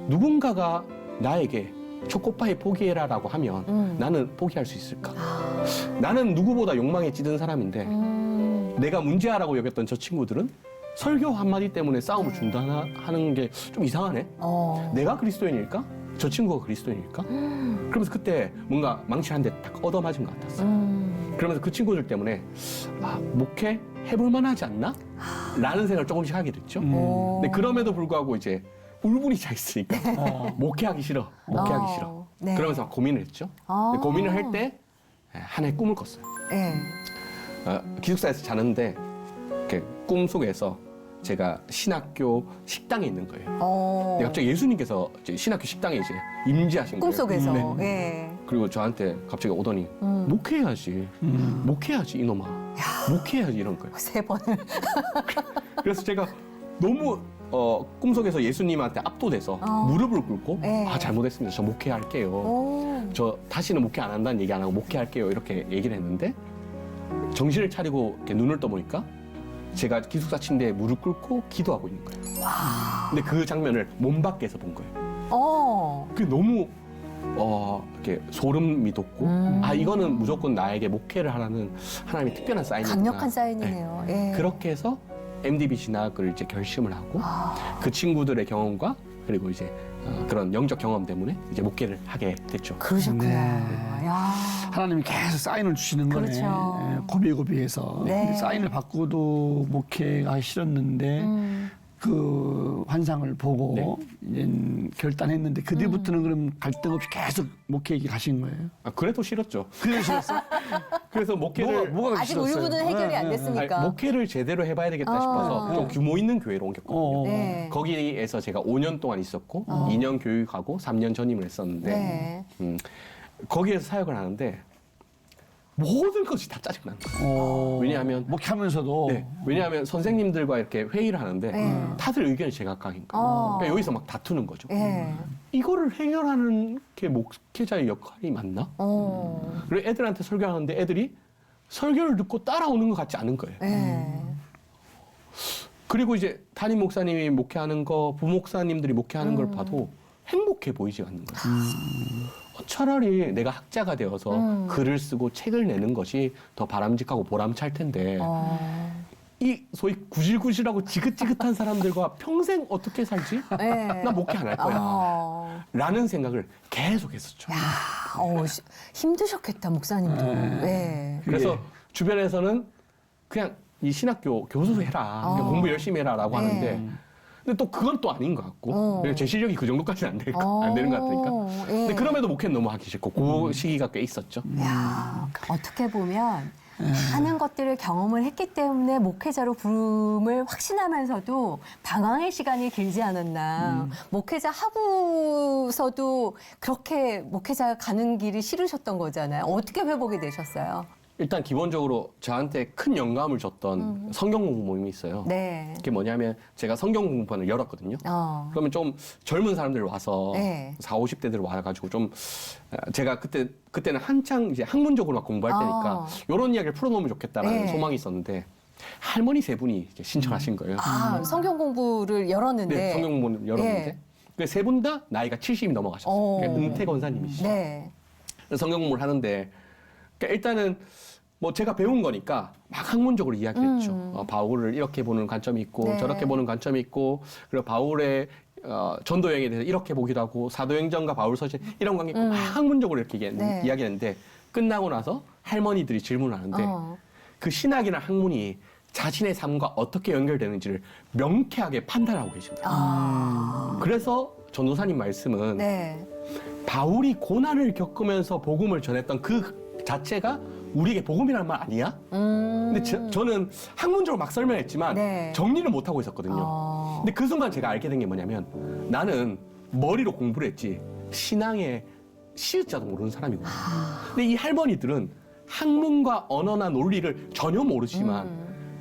누군가가 나에게 초코파이 포기해라라고 하면 나는 포기할 수 있을까? 나는 누구보다 욕망에 찌든 사람인데 내가 문제아라고 여겼던 저 친구들은 설교 한마디 때문에 싸움을 중단하는 게 좀 이상하네? 내가 그리스도인일까? 저 친구가 그리스도인일까? 그러면서 그때 뭔가 망치 한 대 딱 얻어맞은 것 같았어요. 그러면서 그 친구들 때문에 목회 해볼 만하지 않나? 라는 생각을 조금씩 하게 됐죠. 근데 그럼에도 불구하고 이제 울분이 차 있으니까 목회하기 싫어. 목회하기 싫어. 네. 그러면서 막 고민을 했죠. 근데 고민을 할 때 하나의 꿈을 꿨어요. 예. 기숙사에서 자는데 꿈 속에서 제가 신학교 식당에 있는 거예요. 근데 갑자기 예수님께서 이제 신학교 식당에 이제 임재하신 거예요. 꿈속에서. 네. 예. 그리고 저한테 갑자기 오더니 목회해야지. 목회해야지 이놈아. 목회해야지 이런 거예요. 세 번을. 그래서 제가 너무 꿈속에서 예수님한테 압도돼서 무릎을 꿇고 네. 잘못했습니다. 저 목회할게요. 저 다시는 목회 안 한다는 얘기 안 하고 목회할게요. 이렇게 얘기를 했는데 정신을 차리고 이렇게 눈을 떠보니까 제가 기숙사 침대에 무릎 꿇고 기도하고 있는 거예요. 근데 그 장면을 몸 밖에서 본 거예요. 그게 너무 이렇게 소름이 돋고 이거는 무조건 나에게 목회를 하라는 하나님의 특별한 사인이구나. 강력한 사인이네요. 예. 그렇게 해서 MDB 진학을 이제 결심을 하고 그 친구들의 경험과 그리고 이제 그런 영적 경험 때문에 이제 목회를 하게 됐죠. 그러셨구나. 네. 야. 하나님이 계속 사인을 주시는 거네. 그렇죠. 예, 고비고비해서. 네. 근데 사인을 받고도 목회가 싫었는데 그 환상을 보고 네. 이제 결단했는데 그 뒤부터는 그럼 갈등 없이 계속 목회에 가신 거예요. 그래도 싫었죠. 그러셨어요? 그래서 목회를 뭐가 아직 싫었어요? 울분은 해결이 안 네, 네. 됐으니까. 목회를 제대로 해봐야 되겠다 싶어서 좀 규모 있는 교회로 옮겼거든요. 네. 거기에서 제가 5년 동안 있었고 2년 교육하고 3년 전임을 했었는데 네. 거기에서 사역을 하는데 모든 것이 다 짜증나는 거예요. 왜냐하면 목회하면서도 왜냐하면 선생님들과 이렇게 회의를 하는데 네. 다들 의견이 제각각인 거예요. 그러니까 여기서 막 다투는 거죠. 예. 이거를 해결하는 게 목회자의 역할이 맞나? 그리고 애들한테 설교하는데 애들이 설교를 듣고 따라오는 것 같지 않은 거예요. 예. 그리고 이제 담임 목사님이 목회하는 거, 부목사님들이 목회하는 걸 봐도 행복해 보이지 않는 거예요. 차라리 내가 학자가 되어서 글을 쓰고 책을 내는 것이 더 바람직하고 보람찰 텐데 이 소위 구질구질하고 지긋지긋한 사람들과 평생 어떻게 살지? 네. 나 목회 안 할 거야. 라는 생각을 계속 했었죠. 힘드셨겠다, 목사님도. 네. 그래서 주변에서는 그냥 이 신학교 교수 해라. 그냥 공부 열심히 해라라고 하는데 근데 또 그건 또 아닌 것 같고 제 실력이 그 정도까지는 안 되는 것 같으니까. 근데 그럼에도 목회는 너무 하기 싫고 그 시기가 꽤 있었죠. 야, 어떻게 보면 많은 것들을 경험을 했기 때문에 목회자로 부름을 확신하면서도 방황의 시간이 길지 않았나. 목회자 하고서도 그렇게 목회자 가는 길이 싫으셨던 거잖아요. 어떻게 회복이 되셨어요? 일단 기본적으로 저한테 큰 영감을 줬던 성경 공부 모임이 있어요. 네. 그게 뭐냐면 제가 성경 공부반을 열었거든요. 그러면 좀 젊은 사람들 와서 네. 40, 50대들 와가지고 좀 제가 그때는 한창 이제 학문적으로 막 공부할 때니까 이런 이야기를 풀어놓으면 좋겠다라는 네. 소망이 있었는데 할머니 세 분이 이제 신청하신 거예요. 성경 공부를 열었는데. 네, 성경 공부를 열었는데 네. 그 세 분 다 나이가 70이 넘어가셨어요. 그러니까 은퇴 권사님이시죠. 네. 그래서 성경 공부를 하는데 그러니까 일단은 뭐 제가 배운 거니까 막 학문적으로 이야기했죠. 바울을 이렇게 보는 관점이 있고 네. 저렇게 보는 관점이 있고 그리고 바울의 전도 여행에 대해서 이렇게 보기도 하고 사도행전과 바울 서신 이런 관계 있고 막 학문적으로 이렇게 네. 이야기했는데 끝나고 나서 할머니들이 질문을 하는데 그 신학이나 학문이 자신의 삶과 어떻게 연결되는지를 명쾌하게 판단하고 계십니다. 그래서 전도사님 말씀은 네. 바울이 고난을 겪으면서 복음을 전했던 그 자체가 우리에게 복음이라는 말 아니야? 근데 저는 학문적으로 막 설명했지만 네. 정리를 못하고 있었거든요. 근데 그 순간 제가 알게 된 게 뭐냐면 나는 머리로 공부를 했지 신앙의 시읒자도 모르는 사람이구나. 근데 이 할머니들은 학문과 언어나 논리를 전혀 모르지만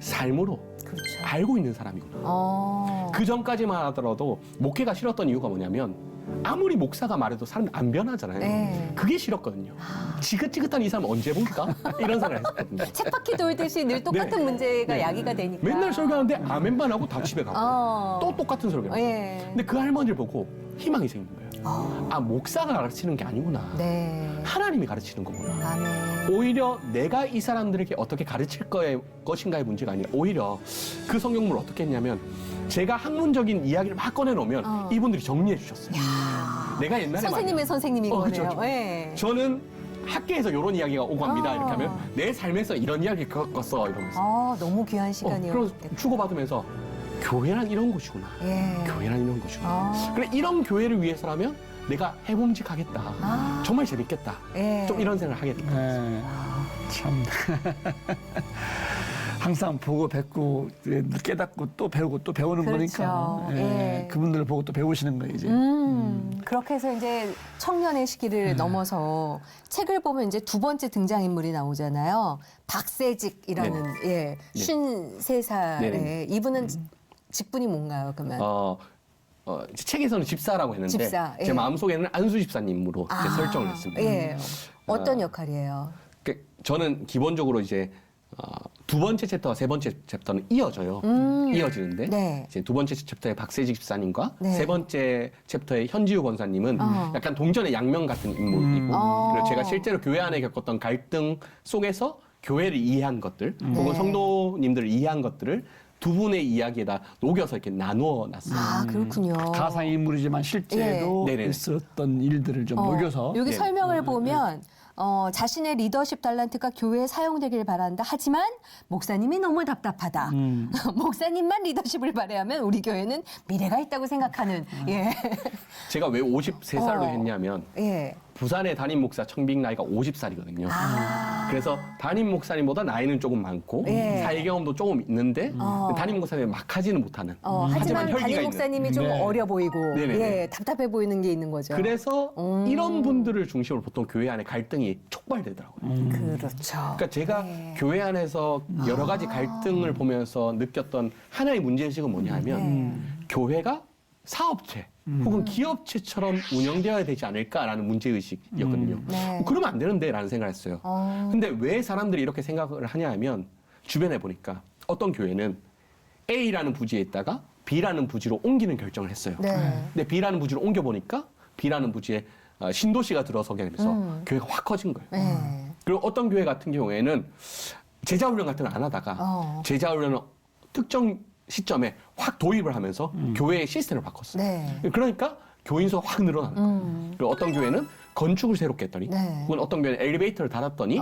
삶으로 그렇죠. 알고 있는 사람이구나. 그 전까지만 하더라도 목회가 싫었던 이유가 뭐냐면 아무리 목사가 말해도 사람이 안 변하잖아요. 네. 그게 싫었거든요. 지긋지긋한 이 사람 언제 볼까? 이런 생각을 했었거든요. 쳇바퀴 돌듯이 늘 똑같은 네. 문제가 네. 야기가 되니까. 맨날 설교하는데 아멘만 하고 다 집에 가고 또 똑같은 설교하고. 예. 근데 그 할머니를 보고 희망이 생긴 거예요. 아 목사가 가르치는 게 아니구나. 네. 하나님이 가르치는 거구나. 아멘. 오히려 내가 이 사람들에게 어떻게 가르칠 것인가의 문제가 아니라 오히려 그 성경문을 어떻게 했냐면 제가 학문적인 이야기를 막 꺼내놓으면 이분들이 정리해 주셨어요. 내가 옛날에 선생님의 선생님인 그렇죠, 거네요. 그렇죠. 예. 저는 학교에서 이런 이야기가 오고 갑니다. 이렇게 하면 내 삶에서 이런 이야기 겪었어 이러면서 너무 귀한 시간이었겠다. 그래서 주고받으면서 교회란 이런 곳이구나. 예. 교회란 이런 곳이구나. 그래 이런 교회를 위해서라면 내가 해봄직하겠다. 정말 재밌겠다. 예. 좀 이런 생각을 하게 됐어요. 네. 참. 항상 보고 뵙고 깨닫고 또 배우고 또 배우는 그렇죠. 거니까 예. 그분들을 보고 또 배우시는 거예요 이제. 그렇게 해서 이제 청년의 시기를 넘어서 책을 보면 이제 두 번째 등장인물이 나오잖아요. 박세직이라는 예, 53살에 네네. 이분은 직분이 뭔가요, 그러면? 책에서는 집사라고 했는데 집사, 예. 제 마음속에는 안수 집사님으로 이제 설정을 했습니다. 예. 어떤 역할이에요? 저는 기본적으로 이제 두 번째 챕터와 세 번째 챕터는 이어져요. 이어지는데 네. 이제 두 번째 챕터의 박세직 집사님과 네. 세 번째 챕터의 현지우 권사님은 약간 동전의 양면 같은 인물이고 그리고 제가 실제로 교회 안에 겪었던 갈등 속에서 교회를 이해한 것들 혹은 성도님들을 이해한 것들을 두 분의 이야기에다 녹여서 이렇게 나누어 놨어요. 그렇군요. 가상 인물이지만 실제로 예. 네네. 있었던 일들을 좀 녹여서 여기 네. 설명을 보면 자신의 리더십 달란트가 교회에 사용되길 바란다. 하지만 목사님이 너무 답답하다. 목사님만 리더십을 발휘하면 우리 교회는 미래가 있다고 생각하는. 예. 제가 왜 53살로 했냐면 예. 부산의 담임 목사 청빙 나이가 50살이거든요. 그래서 담임 목사님보다 나이는 조금 많고 예. 사회 경험도 조금 있는데 담임 목사님이 막 하지는 못하는. 하지만 혈기가 담임 있는. 목사님이 좀 네. 어려 보이고 네네네. 예, 답답해 보이는 게 있는 거죠. 그래서 이런 분들을 중심으로 보통 교회 안에 갈등이 촉발되더라고요. 그렇죠. 그러니까 제가 교회 안에서 여러 가지 갈등을 보면서 느꼈던 하나의 문제의식은 뭐냐 하면 교회가 사업체 혹은 기업체처럼 운영되어야 되지 않을까라는 문제의식이었거든요. 네. 그러면 안 되는데 라는 생각을 했어요. 근데 왜 사람들이 이렇게 생각을 하냐 하면 주변에 보니까 어떤 교회는 A라는 부지에 있다가 B라는 부지로 옮기는 결정을 했어요. 네. 근데 B라는 부지로 옮겨보니까 B라는 부지에 신도시가 들어서게 되면서 교회가 확 커진 거예요. 네. 그리고 어떤 교회 같은 경우에는 제자훈련 같은 거 안 하다가 제자훈련을 특정 시점에 확 도입을 하면서 교회의 시스템을 바꿨어요. 네. 그러니까 교인 수가 확 늘어나는 거예요. 그리고 어떤 교회는 건축을 새롭게 했더니, 네. 혹은 어떤 교회는 엘리베이터를 달았더니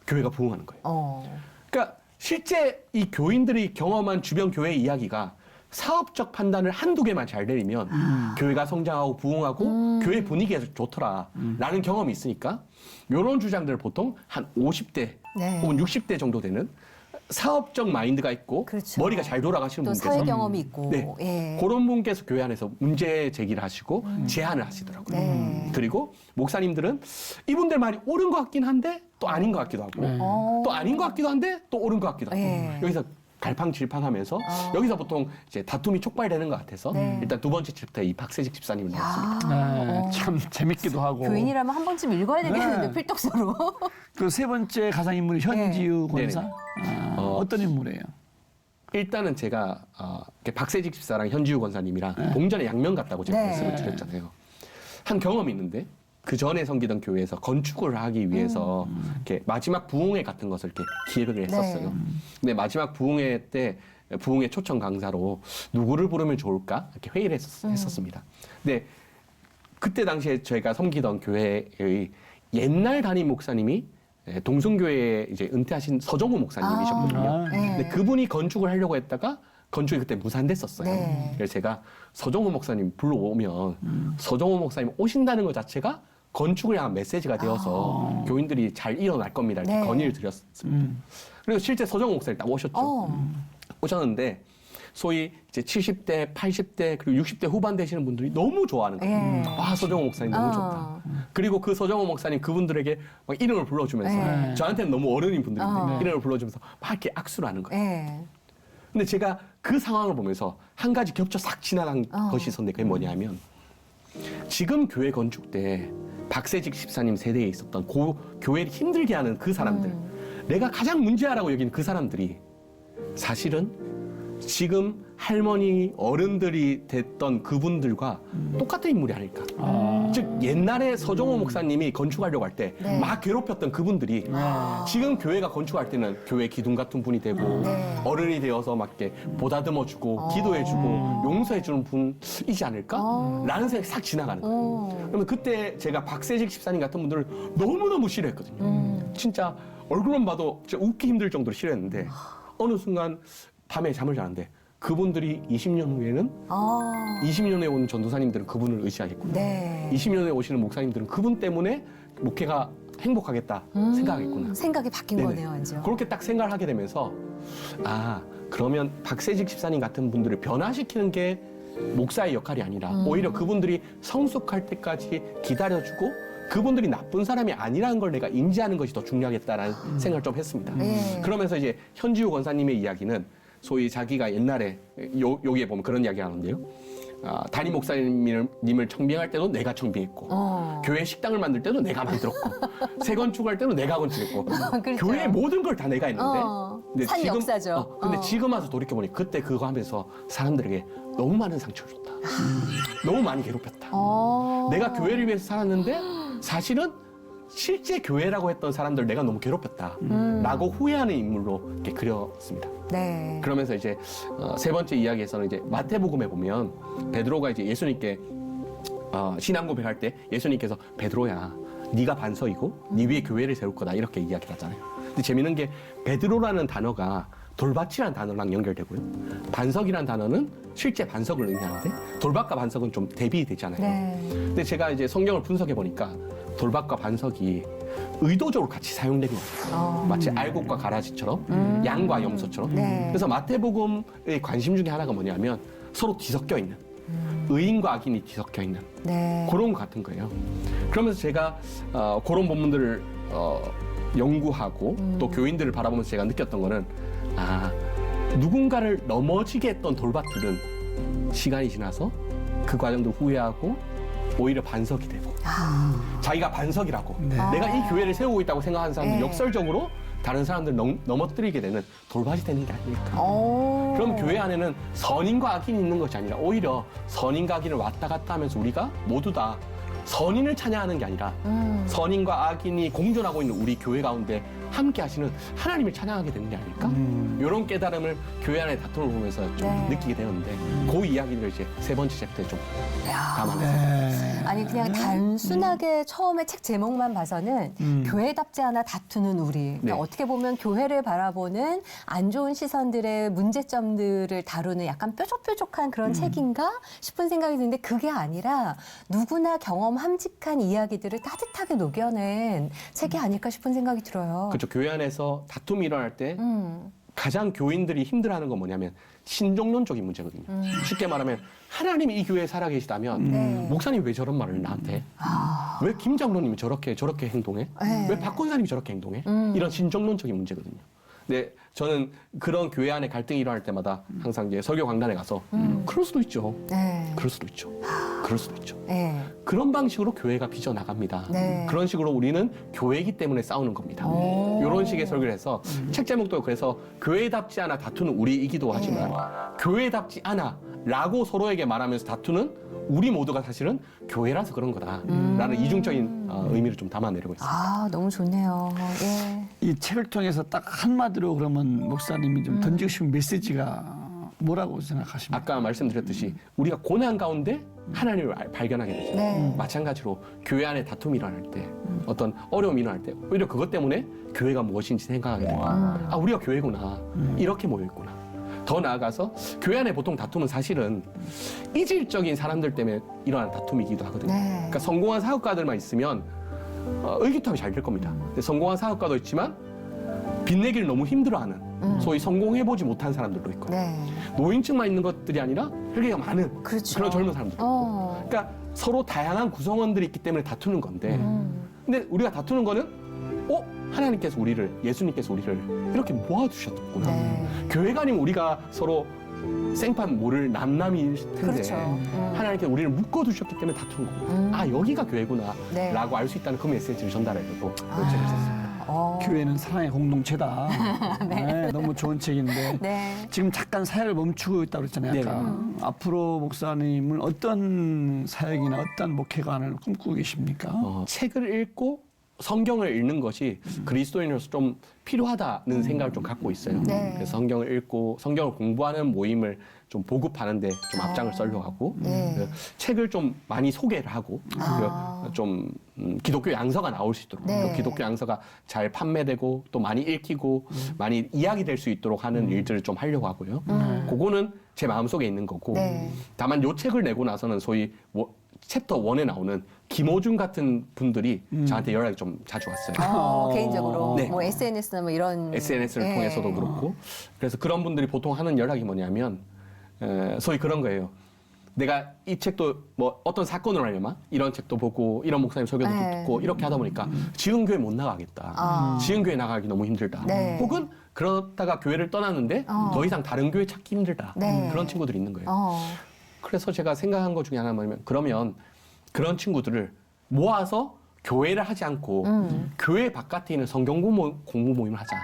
교회가 부흥하는 거예요. 그러니까 실제 이 교인들이 경험한 주변 교회 이야기가 사업적 판단을 한두 개만 잘 내리면 교회가 성장하고 부흥하고 교회 분위기가 좋더라라는 경험이 있으니까 이런 주장들을 보통 한 50대 네. 혹은 60대 정도 되는 사업적 마인드가 있고 그렇죠. 머리가 잘 돌아가시는 또 분께서 사회 경험이 있고. 네. 예. 그런 분께서 교회 안에서 문제 제기를 하시고 제안을 하시더라고요. 네. 그리고 목사님들은 이분들 말이 옳은 것 같긴 한데 또 아닌 것 같기도 하고 또 아닌 것 같기도 한데 또 옳은 것 같기도 하고 네. 여기서 갈팡질팡하면서 여기서 보통 이제 다툼이 촉발되는 것 같아서 네. 일단 두 번째 챕터에 이 박세직 집사님을 넣었습니다. 네, 참 재밌기도 하고. 교인이라면 한 번쯤 읽어야 되겠는데 네. 필독서로. 그 세 번째 가상인물이 현지우 권사. 네네. 어떤 인물이에요? 일단은 제가 박세직 집사랑 현지우 권사님이랑 동전의 양면 같다고 제가 네. 말씀을 드렸잖아요. 한 경험이 있는데 그 전에 섬기던 교회에서 건축을 하기 위해서 이렇게 마지막 부흥회 같은 것을 이렇게 기획을 했었어요. 근데 마지막 부흥회 때 부흥회 초청 강사로 누구를 부르면 좋을까 이렇게 회의를 했었습니다. 근데 그때 당시에 저희가 섬기던 교회의 옛날 담임 목사님이 동성교회에 이제 은퇴하신 서정우 목사님이셨거든요. 네. 근데 그분이 건축을 하려고 했다가 건축이 그때 무산됐었어요. 네. 그래서 제가 서정우 목사님 불러오면 서정우 목사님 오신다는 것 자체가 건축을 향한 메시지가 되어서 교인들이 잘 일어날 겁니다. 이렇게 네. 건의를 드렸습니다. 그리고 실제 서정우 목사님 딱 오셨죠. 오셨는데 소위 이제 70대, 80대 그리고 60대 후반 되시는 분들이 너무 좋아하는 거예요. 예. 아, 서정우 목사님 너무 좋다. 그리고 그 서정우 목사님 그분들에게 막 이름을 불러주면서 네. 저한테는 너무 어른인 분들인데 이름을 불러주면서 막 이렇게 악수를 하는 거예요. 예. 근데 제가 그 상황을 보면서 한 가지 겹쳐 싹 지나간 것이 있었는데 그게 뭐냐면 지금 교회 건축 때 박세직 집사님 세대에 있었던 교회를 힘들게 하는 그 사람들 내가 가장 문제아라고 여긴 그 사람들이 사실은 지금 할머니 어른들이 됐던 그분들과 똑같은 인물이 아닐까. 즉 옛날에 서정호 목사님이 건축하려고 할 때 막 네. 괴롭혔던 그분들이 지금 교회가 건축할 때는 교회 기둥 같은 분이 되고 네. 어른이 되어서 막 이렇게 보다듬어주고 기도해주고 용서해주는 분이지 않을까라는 생각이 싹 지나가는 거예요. 그러면 그때 제가 박세직 집사님 같은 분들을 너무너무 싫어했거든요. 진짜 얼굴만 봐도 진짜 웃기 힘들 정도로 싫어했는데 어느 순간 밤에 잠을 자는데 그분들이 20년 후에는 20년 후에 오는 전도사님들은 그분을 의지하겠구나. 네. 20년 후에 오시는 목사님들은 그분 때문에 목회가 행복하겠다 생각하겠구나. 생각이 바뀐 네네. 거네요, 완전. 그렇게 딱 생각을 하게 되면서 아 그러면 박세직 집사님 같은 분들을 변화시키는 게 목사의 역할이 아니라 오히려 그분들이 성숙할 때까지 기다려주고 그분들이 나쁜 사람이 아니라는 걸 내가 인지하는 것이 더 중요하겠다라는 생각을 좀 했습니다. 그러면서 이제 현지우 권사님의 이야기는 소위 자기가 옛날에 여기에 보면 그런 이야기 하는데요. 담임 목사님을 청빙할 때도 내가 청빙했고 교회 식당을 만들 때도 내가 만들었고 새 건축할 때도 내가 건축했고 그렇죠. 교회 모든 걸 다 내가 했는데 근데 산 역사죠. 근데 지금 와서 돌이켜보니 그때 그거 하면서 사람들에게 너무 많은 상처를 줬다. 너무 많이 괴롭혔다. 내가 교회를 위해서 살았는데 사실은 실제 교회라고 했던 사람들 내가 너무 괴롭혔다. 라고 후회하는 인물로 이렇게 그렸습니다. 네. 그러면서 이제 세 번째 이야기에서는 이제 마태복음에 보면 베드로가 이제 예수님께 신앙 고백할 때 예수님께서 베드로야 네가 반석이고 네 위에 교회를 세울 거다 이렇게 이야기를 하잖아요. 근데 재미있는 게 베드로라는 단어가 돌밭이라는 단어랑 연결되고요. 반석이라는 단어는 실제 반석을 의미하는데 돌밭과 반석은 좀 대비되잖아요. 네. 근데 제가 이제 성경을 분석해 보니까 돌밭과 반석이 의도적으로 같이 사용된 거예요. 마치 알곡과 가라지처럼 양과 염소처럼. 네. 그래서 마태복음의 관심 중에 하나가 뭐냐면 서로 뒤섞여 있는 의인과 악인이 뒤섞여 있는 네. 그런 것 같은 거예요. 그러면서 제가 그런 본문들을 연구하고 또 교인들을 바라보면서 제가 느꼈던 거는 누군가를 넘어지게 했던 돌밭들은 시간이 지나서 그 과정도 후회하고 오히려 반석이 되고 자기가 반석이라고 내가 이 교회를 세우고 있다고 생각하는 사람들 네. 역설적으로 다른 사람들 넘어뜨리게 되는 돌밭이 되는 게 아닐까. 그럼 교회 안에는 선인과 악인이 있는 것이 아니라 오히려 선인과 악인을 왔다 갔다 하면서 우리가 모두 다 선인을 찬양하는 게 아니라 선인과 악인이 공존하고 있는 우리 교회 가운데 함께 하시는 하나님을 찬양하게 되는 게 아닐까? 이런 깨달음을 교회 안의 다툼을 보면서 좀 네. 느끼게 되었는데 그 이야기를 이제 세 번째 챕터에 좀 담아내서 네. 아니 그냥 단순하게 처음에 책 제목만 봐서는 교회답지 않아 다투는 우리. 그러니까 네. 어떻게 보면 교회를 바라보는 안 좋은 시선들의 문제점들을 다루는 약간 뾰족뾰족한 그런 책인가 싶은 생각이 드는데 그게 아니라 누구나 경험 함직한 이야기들을 따뜻하게 녹여낸 책이 아닐까 싶은 생각이 들어요. 그렇죠. 교회 안에서 다툼이 일어날 때 음. 가장 교인들이 힘들어하는 건 뭐냐면 신종론적인 문제거든요. 쉽게 말하면 하나님이 이 교회에 살아계시다면 네. 목사님 왜 저런 말을 나한테? 왜 김장로님이 저렇게 행동해? 네. 왜 박 권사님이 저렇게 행동해? 이런 신종론적인 문제거든요. 근데 저는 그런 교회 안에 갈등이 일어날 때마다 항상 이제 설교 강단에 가서 그럴 수도 있죠. 네. 그럴 수도 있죠. 그럴 수도 있죠. 네. 그런 방식으로 교회가 빚어나갑니다. 네. 그런 식으로 우리는 교회이기 때문에 싸우는 겁니다. 오. 이런 식의 설교를 해서 책 제목도 그래서 교회답지 않아 다투는 우리이기도 하지만 교회답지 않아 라고 서로에게 말하면서 다투는 우리 모두가 사실은 교회라서 그런 거다라는 이중적인 의미를 좀 담아내려고 했습니다. 아, 너무 좋네요. 예. 이 책을 통해서 딱 한마디로 그러면 목사님이 좀 던지고 싶은 메시지가 뭐라고 생각하십니까? 아까 말씀드렸듯이 우리가 고난 가운데 하나님을 발견하게 되죠. 네. 마찬가지로 교회 안에 다툼이 일어날 때 어떤 어려움이 일어날 때 오히려 그것 때문에 교회가 무엇인지 생각하게 되고 아 우리가 교회구나 이렇게 모여있구나. 더 나아가서 교회 안에 보통 다툼은 사실은 이질적인 사람들 때문에 일어나는 다툼이기도 하거든요. 네. 그러니까 성공한 사업가들만 있으면 의기투합이 잘 될 겁니다. 근데 성공한 사업가도 있지만 빚내기를 너무 힘들어하는 소위 성공해보지 못한 사람들도 있거든요. 네. 노인층만 있는 것들이 아니라 혈기가 많은 그렇죠. 그런 젊은 사람들. 어. 그러니까 서로 다양한 구성원들이 있기 때문에 다투는 건데 근데 우리가 다투는 거는 하나님께서 우리를 예수님께서 우리를 이렇게 모아두셨구나. 네. 교회가 아니면 우리가 서로 생판 모를 남남일 텐데 그렇죠. 하나님께서 우리를 묶어두셨기 때문에 다투는 거구나. 아 여기가 교회구나 네. 라고 알 수 있다는 그 메시지를 전달하려고 책을 썼습니다. 교회는 사랑의 공동체다. 네, 너무 좋은 책인데 네. 지금 잠깐 사역을 멈추고 있다고 그랬잖아요. 아까. 앞으로 목사님은 어떤 사역이나 어떤 목회관을 꿈꾸고 계십니까? 책을 읽고 성경을 읽는 것이 그리스도인으로서 좀 필요하다는 생각을 좀 갖고 있어요. 네. 그래서 성경을 읽고 성경을 공부하는 모임을 좀 보급하는데 좀 앞장을 썰려고 하고 네. 그래서 책을 좀 많이 소개를 하고 그리고 좀 기독교 양서가 나올 수 있도록 네. 또 기독교 양서가 잘 판매되고 또 많이 읽히고 많이 이야기될 수 있도록 하는 일들을 좀 하려고 하고요. 그거는 제 마음속에 있는 거고 네. 다만 요 책을 내고 나서는 소위 챕터 1에 나오는 김호준 같은 분들이 저한테 연락이 좀 자주 왔어요. 개인적으로 네. 뭐 SNS나 뭐 이런 SNS를 예. 통해서도 그렇고 그래서 그런 분들이 보통 하는 연락이 뭐냐면 소위 그런 거예요. 내가 이 책도 뭐 어떤 사건으로 하려면 이런 책도 보고 이런 목사님 설교도 네. 듣고 이렇게 하다 보니까 지은 교회 못 나가겠다. 지은 교회 나가기 너무 힘들다. 네. 혹은 그러다가 교회를 떠났는데 더 이상 다른 교회 찾기 힘들다. 네. 그런 친구들이 있는 거예요. 어. 그래서 제가 생각한 것 중에 하나는 뭐냐면 그러면 그런 친구들을 모아서 교회를 하지 않고 교회 바깥에 있는 성경 공부 모임을 하자.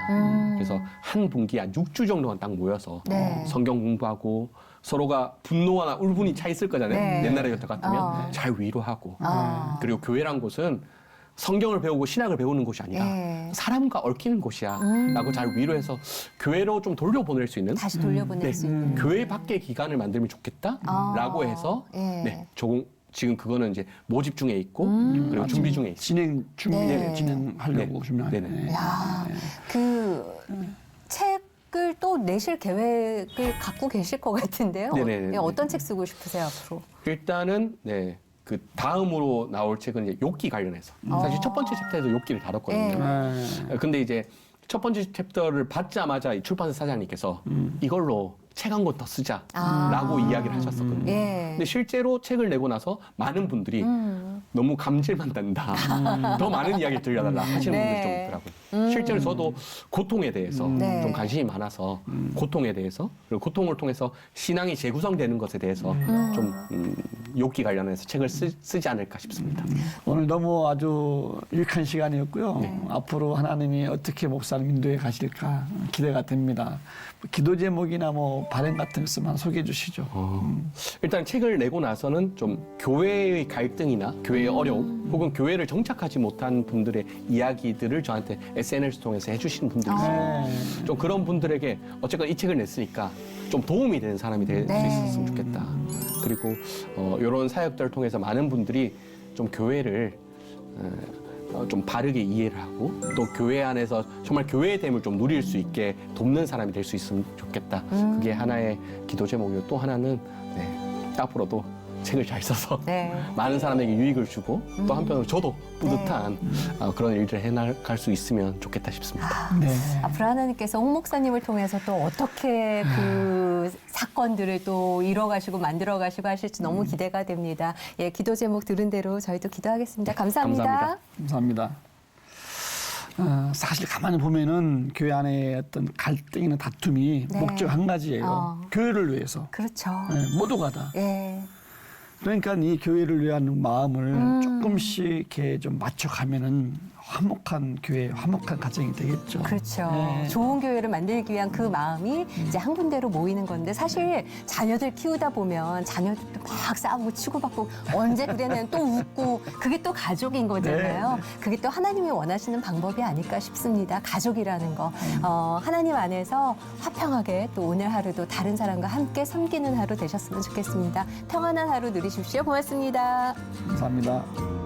그래서 한 분기에 한 6주 정도만 딱 모여서 네. 성경 공부하고 서로가 분노나 울분이 차 있을 거잖아요. 네. 옛날에 여태 같으면 잘 위로하고 그리고 교회란 곳은 성경을 배우고 신학을 배우는 곳이 아니라 네. 사람과 얽히는 곳이야 라고 잘 위로해서 교회로 좀 돌려보낼 수 있는 다시 돌려보낼 네, 수 있는. 교회 밖의 기관을 만들면 좋겠다라고 해서 예. 네, 지금 그거는 이제 모집 중에 있고 그리고 준비 중에 있어요. 진행 중 네. 진행하려고 네. 준비하네. 네네. 야, 그 책을 또 내실 계획을 갖고 계실 것 같은데요. 네네네. 예, 어떤 책 쓰고 싶으세요 앞으로? 일단은 네. 그 다음으로 나올 책은 이제 욥기 관련해서 사실 첫 번째 챕터에도 욥기를 다뤘거든요. 네. 근데 이제 첫 번째 챕터를 받자마자 이 출판사 사장님께서 이걸로 책 한 권 더 쓰자라고 이야기를 하셨었거든요. 예. 근데 실제로 책을 내고 나서 많은 분들이 너무 감질만 난다. 더 많은 이야기를 들려달라 하시는 네. 분들이 좀 있더라고요. 실제로 저도 고통에 대해서 네. 좀 관심이 많아서 고통에 대해서 그리고 고통을 통해서 신앙이 재구성되는 것에 대해서 좀 욥기 관련해서 책을 쓰지 않을까 싶습니다. 오늘 너무 아주 유익한 시간이었고요. 앞으로 하나님이 어떻게 목사님 인도에 가실까 기대가 됩니다. 기도 제목이나 뭐 발행 같은 것만 소개해 주시죠. 일단 책을 내고 나서는 좀 교회의 갈등이나 교회의 어려움 혹은 교회를 정착하지 못한 분들의 이야기들을 저한테 SNS 통해서 해주시는 분들이 있어요. 네. 좀 그런 분들에게 어쨌건 이 책을 냈으니까 좀 도움이 되는 사람이 될 수 네. 있었으면 좋겠다. 그리고 이런 사역들을 통해서 많은 분들이 좀 교회를 좀 바르게 이해를 하고 또 교회 안에서 정말 교회됨을 좀 누릴 수 있게 돕는 사람이 될 수 있으면 좋겠다. 그게 하나의 기도 제목이고 또 하나는 앞으로도 책을 잘 써서 네. 많은 사람에게 유익을 주고 또 한편으로 저도 뿌듯한 그런 일들을 해나갈 수 있으면 좋겠다 싶습니다. 네. 앞으로 하나님께서 홍 목사님을 통해서 또 어떻게 그 사건들을 또 이뤄가시고 만들어가시고 하실지 너무 기대가 됩니다. 예, 기도 제목 들은 대로 저희도 기도하겠습니다. 감사합니다. 감사합니다. 감사합니다. 사실 가만히 보면은 교회 안에 어떤 갈등이나 다툼이 네. 목적 한 가지예요. 교회를 위해서. 그렇죠. 모두가 다. 예. 그러니까 이 교회를 위한 마음을 조금씩 이렇게 좀 맞춰가면은 화목한 교회, 화목한 가정이 되겠죠. 그렇죠. 네. 좋은 교회를 만들기 위한 그 마음이 이제 한 군데로 모이는 건데 사실 자녀들 키우다 보면 자녀들도 막 싸우고 치고받고 언제 그래는 또 웃고 그게 또 가족인 거잖아요. 그게 또 하나님이 원하시는 방법이 아닐까 싶습니다. 가족이라는 거. 하나님 안에서 화평하게 또 오늘 하루도 다른 사람과 함께 섬기는 하루 되셨으면 좋겠습니다. 평안한 하루 누리십시오. 고맙습니다. 감사합니다.